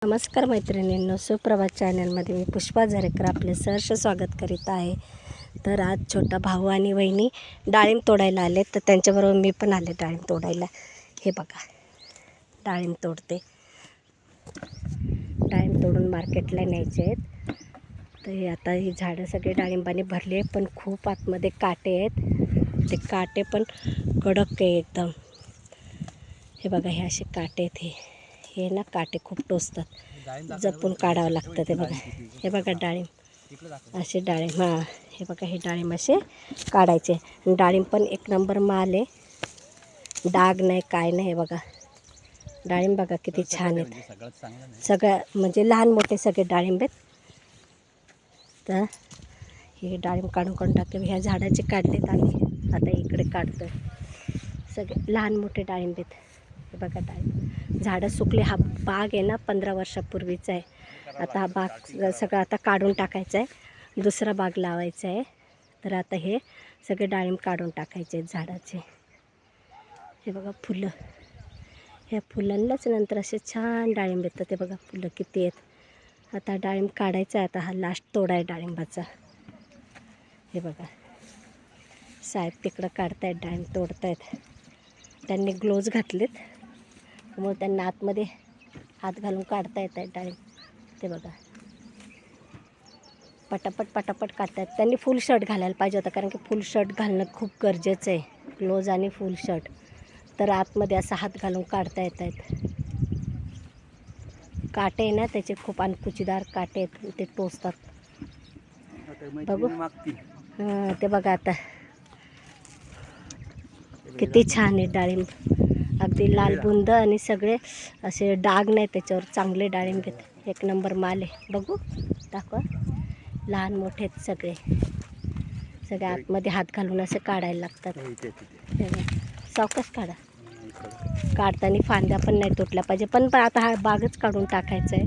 नमस्कार मैत्रिणींनो, सुप्रभात चॅनलमध्ये मी पुष्पा झरेकर आपले सहर्ष स्वागत करीत आहे. तर आज छोटा भाऊ आणि वहिनी डाळिंब तोडायला आले, तर त्यांच्याबरोबर मी पण आले डाळिंब तोडायला. हे बघा, डाळिंब तोडते. डाळिंब तोडून मार्केटला न्यायचे आहेत. तर हे आता ही झाडं सगळे डाळिंबाने भरली आहे, पण खूप आतमध्ये काटे आहेत. ते काटे पण कडक आहे एकदम. हे बघा, हे असे काटे आहेत. हे ना काटे खूप टोचतात, जपून काढावं लागतं. ते बघा, हे बघा डाळिंब, असे डाळिंब. हां, हे बघा, हे डाळिंब असे काढायचे. डाळिंब पण एक नंबर माल आहे, डाग नाही काय नाही. हे बघा डाळिंब, बघा किती छान आहेत. सगळ्या म्हणजे लहान मोठे सगळे डाळिंब आहेत. तर हे डाळिंब काढून टाकले. ह्या झाडाचे काढलेत आम्ही, आता इकडे काढतोय. सगळे लहान मोठे डाळिंब आहेत. हे बघा डाळिंब, झाडं सुकले. हा बाग आहे ना 15 वर्षापूर्वीचा आहे. आता हा बाग सगळं आता काढून टाकायचा आहे, दुसरा बाग लावायचा आहे. तर आता हे सगळे डाळिंब काढून टाकायचे आहेत झाडाचे. हे बघा फुलं, ह्या फुलांनाच नंतर असे छान डाळिंब येतात. ते बघा फुलं किती आहेत. आता डाळिंब काढायचा आहे. आता हा लास्ट तोडा आहे डाळिंबाचा. हे बघा, साहेब तिकडं काढतायत, डाळिंब तोडतायत. त्यांनी ग्लोव्ज घातलेत, त्यामुळे त्यांना आतमध्ये हात घालून काढता येत आहेत डाळिंब. ते बघा, पटापट पटापट काढतायत. त्यांनी फुल शर्ट घालायला पाहिजे होतं, कारण की फुल शर्ट घालणं खूप गरजेचं आहे. ग्लोव्ज आणि फुल शर्ट, तर आतमध्ये असा हात घालून काढता येत आहेत. काटे आहे ना त्याचे खूप अणकुचीदार काटे आहेत, ते टोचतात. बघू, हां ते बघा आता किती छान आहे डाळिंब, अगदी लाल बुंद आणि सगळे असे डाग नाही त्याच्यावर, चांगले डाळिंब आहेत. एक नंबर माल आहे. बघू, दाखवा, लहान मोठे आहेत सगळे. सगळे आतमध्ये हात घालून असे काढायला लागतात. सावकाश काढा, काढताना फांद्या पण नाही तुटल्या पाहिजे. पण आता हा बागच काढून टाकायचा आहे,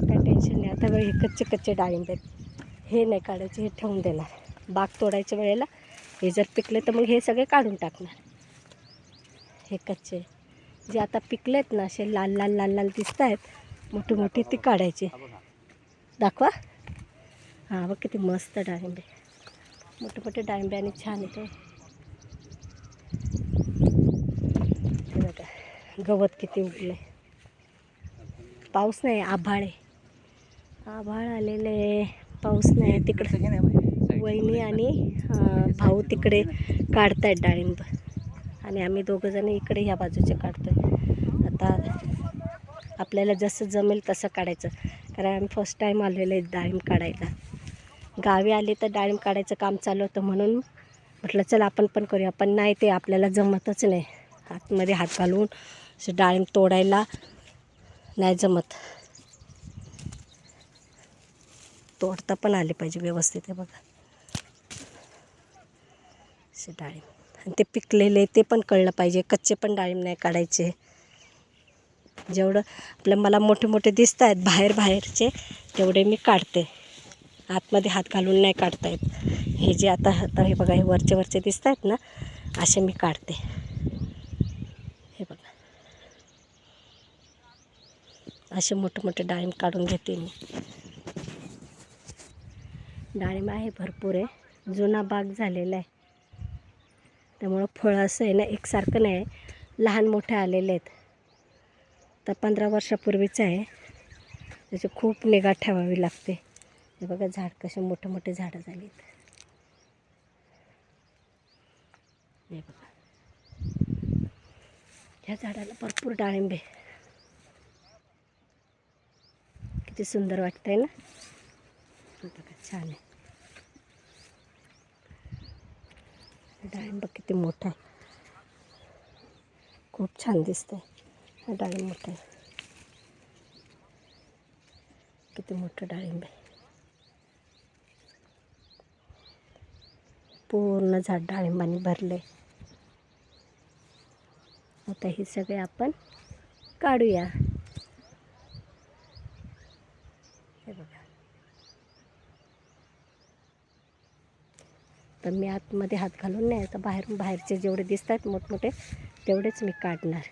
काय टेन्शन नाही. आता हे कच्चे कच्चे डाळिंब आहेत, हे नाही काढायचे, हे ठेवून देणार. बाग तोडायच्या वेळेला हे जर पिकले तर मग हे सगळे काढून टाकणार. हे कच्चे जे आता पिकलेत ना, असे लाल लाल लाल लाल दिसत आहेत मोठी मोठी, ती काढायची. दाखवा, हां बघ किती मस्त डाळिंबे, मोठे मोठे डाळिंबे आणि छान येते. बघा गवत किती उगले. पाऊस नाही, आभाळ आहे. आभाळ आलेलं आहे, पाऊस नाही. तिकडे वहिनी आणि भाऊ तिकडे काढतायत डाळिंब, आणि आम्ही दोघंजण इकडे ह्या बाजूचे काढतोय. आता आपल्याला जसं जमेल तसं काढायचं, कारण आम्ही फर्स्ट टाईम आलेलो आहे डाळिंब काढायला. गावी आले तर डाळिंब काढायचं काम चालू होतं, म्हणून म्हटलं चल आपण पण करूया. पण नाही, ते आपल्याला जमतच नाही. आतमध्ये हात घालून असे डाळिंब तोडायला नाही जमत. तोडता पण आले पाहिजे व्यवस्थित. हे बघा असे डाळिंब, आणि ते पिकलेले ते पण कळलं पाहिजे. कच्चे पण डाळिंब नाही काढायचे. जेवढं मला मोठे मोठे दिसत आहेत बाहेरचे, तेवढे मी काढते. आतमध्ये हात घालून नाही काढता येत. हे जे आता हे बघा, हे वरचे दिसत आहेत ना, असे मी काढते. हे बघा, असे मोठे मोठे डाळिंब काढून घेते मी. डाळिंब आहे भरपूर आहे, जुना बाग झालेला आहे, त्यामुळं फळं असं आहे ना एकसारखं नाही, लहान मोठे आलेले आहेत. तर 15 वर्षापूर्वीचं आहे, त्याची खूप निगा ठेवावी लागते. हे बघा झाड कसे मोठे मोठे झाडं झाली आहेत. हे बघा, ह्या झाडाला भरपूर डाळिंब आहे. किती सुंदर वाटतंय ना. बघा छान आहे. डाळिंब किती मोठा आहे, खूप छान दिसतंय. हा डाळिंब मोठा आहे, किती मोठं डाळिंब आहे. पूर्ण झाड डाळिंबाने भरले. आता हे सगळे आपण काढूया. हे बघा, तर मी आतमध्ये हात घालून नाही, आता बाहेरचे जेवढे दिसत आहेत मोठमोठे तेवढेच मी काढणार.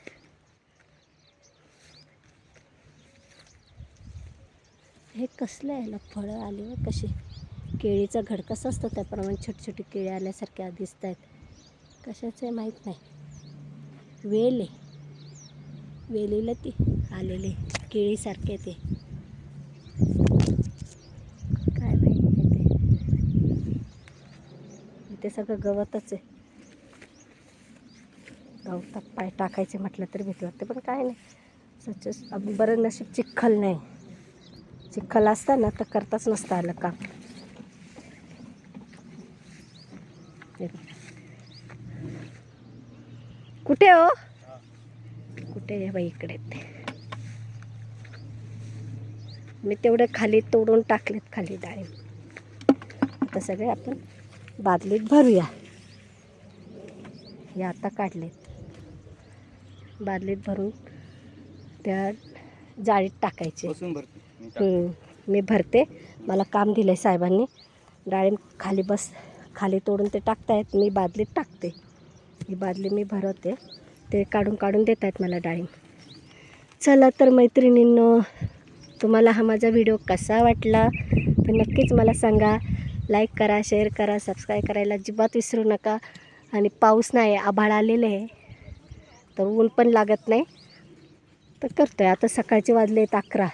हे कसलं आहे ना, फळं आली व कशी केळीचं घड कसं असतं त्याप्रमाणे छोटी छोटी केळी आल्यासारख्या दिसत आहेत. कशाचं आहे माहीत नाही. वेल आहे, वेलीला ती आलेली केळीसारखे ते काय माहिती ते. इथे सगळं गवतच आहे. गवतात पाय टाकायचे म्हटलं तर भीती वाटते, पण काय नाही. सच बरं नशीब चिखल नाही. चिखल असता ना तर करताच नसतं आलं काम. कुठे हो, कुठे आहे बाई, इकडे ते मी तेवढे खाली तोडून टाकलेत खाली डाळिंब. आता सगळे आपण बादलीत भरूया. हे आता काढलेत, बादलीत भरून त्या जाळीत टाकायचे. मी भरते, मला काम दिलं आहे साहेबांनी. डाळिंब खाली खाली तोडून ते टाकतायत, मी बादलीत टाकते. ही बादली मी भरवते, ते काढून काढून देत आहेत मला डाळिंब. चला तर मैत्रिणींनो, तुम्हाला हा माझा व्हिडिओ कसा वाटला तर नक्कीच मला सांगा. लाईक करा, शेअर करा, सबस्क्राईब करायला अजिबात विसरू नका. आणि पाऊस नाही, आभाळ आलेले आहे, तर ऊन पण लागत नाही, तर करतो आहे. आता सकाळचे वाजले आहेत 11.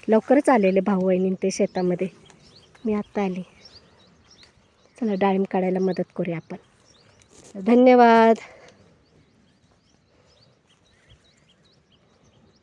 लवकरच आलेले भाऊ वहिनी ते शेतामध्ये, मी आत्ता आली. चला डाळिंब काढायला मदत करूया आपण. धन्यवाद.